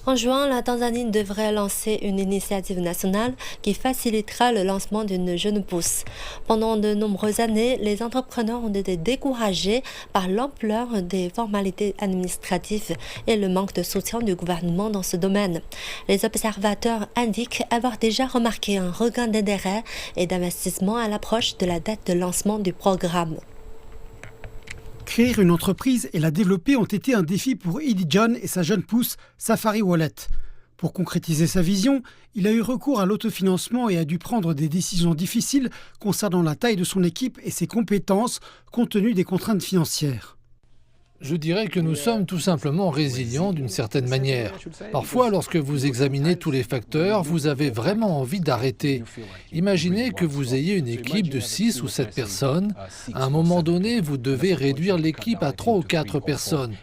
En juin, la Tanzanie devrait lancer une initiative nationale qui facilitera le lancement d'une jeune pousse. Pendant de nombreuses années, les entrepreneurs ont été découragés par l'ampleur des formalités administratives et le manque de soutien du gouvernement dans ce domaine. Les observateurs indiquent avoir déjà remarqué un regain d'intérêt et d'investissement à l'approche de la date de lancement du programme. Créer une entreprise et la développer ont été un défi pour Eddie John et sa jeune pousse Safari Wallet. Pour concrétiser sa vision, il a eu recours à l'autofinancement et a dû prendre des décisions difficiles concernant la taille de son équipe et ses compétences compte tenu des contraintes financières. Je dirais que nous sommes tout simplement résilients d'une certaine manière. Parfois, lorsque vous examinez tous les facteurs, vous avez vraiment envie d'arrêter. Imaginez que vous ayez une équipe de 6 ou 7 personnes. À un moment donné, vous devez réduire l'équipe à 3 ou 4 personnes.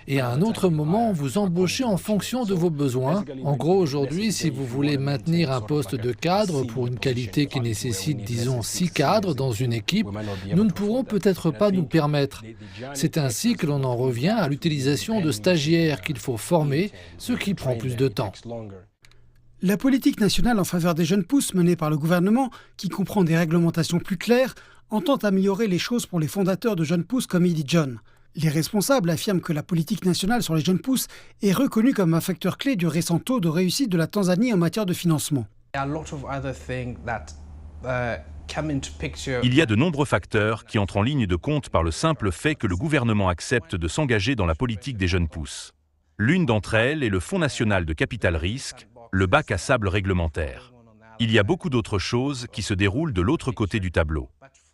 Et à un autre moment, vous embauchez en fonction de vos besoins. En gros, aujourd'hui, si vous voulez maintenir un poste de cadre pour une qualité qui nécessite, disons, 6 cadres dans une équipe, nous ne pourrons peut-être pas nous permettre. C'est ainsi que l'on en revient à l'utilisation de stagiaires qu'il faut former, ce qui prend plus de temps. La politique nationale en faveur des jeunes pousses menée par le gouvernement, qui comprend des réglementations plus claires, entend améliorer les choses pour les fondateurs de jeunes pousses comme Eddie John. Les responsables affirment que la politique nationale sur les jeunes pousses est reconnue comme un facteur clé du récent taux de réussite de la Tanzanie en matière de financement. Il y a de nombreux facteurs qui entrent en ligne de compte par le simple fait que le gouvernement accepte de s'engager dans la politique des jeunes pousses. L'une d'entre elles est le Fonds national de capital risque, le bac à sable réglementaire. Il y a beaucoup d'autres choses qui se déroulent de l'autre côté du tableau.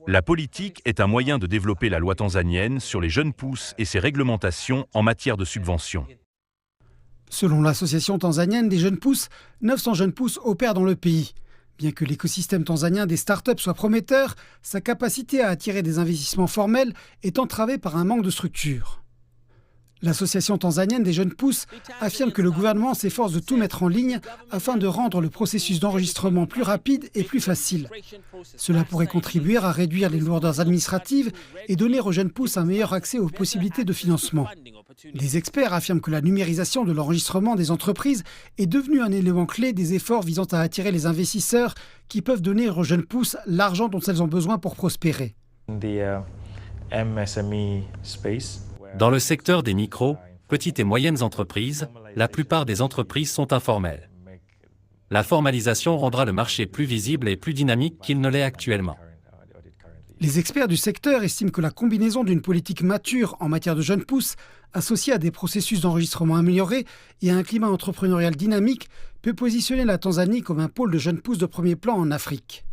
La politique est un moyen de développer la loi tanzanienne sur les jeunes pousses et ses réglementations en matière de subventions. Selon l'association tanzanienne des jeunes pousses, 900 jeunes pousses opèrent dans le pays. Bien que l'écosystème tanzanien des startups soit prometteur, sa capacité à attirer des investissements formels est entravée par un manque de structure. L'association tanzanienne des jeunes pousses affirme que le gouvernement s'efforce de tout mettre en ligne afin de rendre le processus d'enregistrement plus rapide et plus facile. Cela pourrait contribuer à réduire les lourdeurs administratives et donner aux jeunes pousses un meilleur accès aux possibilités de financement. Des experts affirment que la numérisation de l'enregistrement des entreprises est devenue un élément clé des efforts visant à attirer les investisseurs qui peuvent donner aux jeunes pousses l'argent dont elles ont besoin pour prospérer. Dans le secteur des micro, petites et moyennes entreprises, la plupart des entreprises sont informelles. La formalisation rendra le marché plus visible et plus dynamique qu'il ne l'est actuellement. Les experts du secteur estiment que la combinaison d'une politique mature en matière de jeunes pousses, associée à des processus d'enregistrement améliorés et à un climat entrepreneurial dynamique, peut positionner la Tanzanie comme un pôle de jeunes pousses de premier plan en Afrique.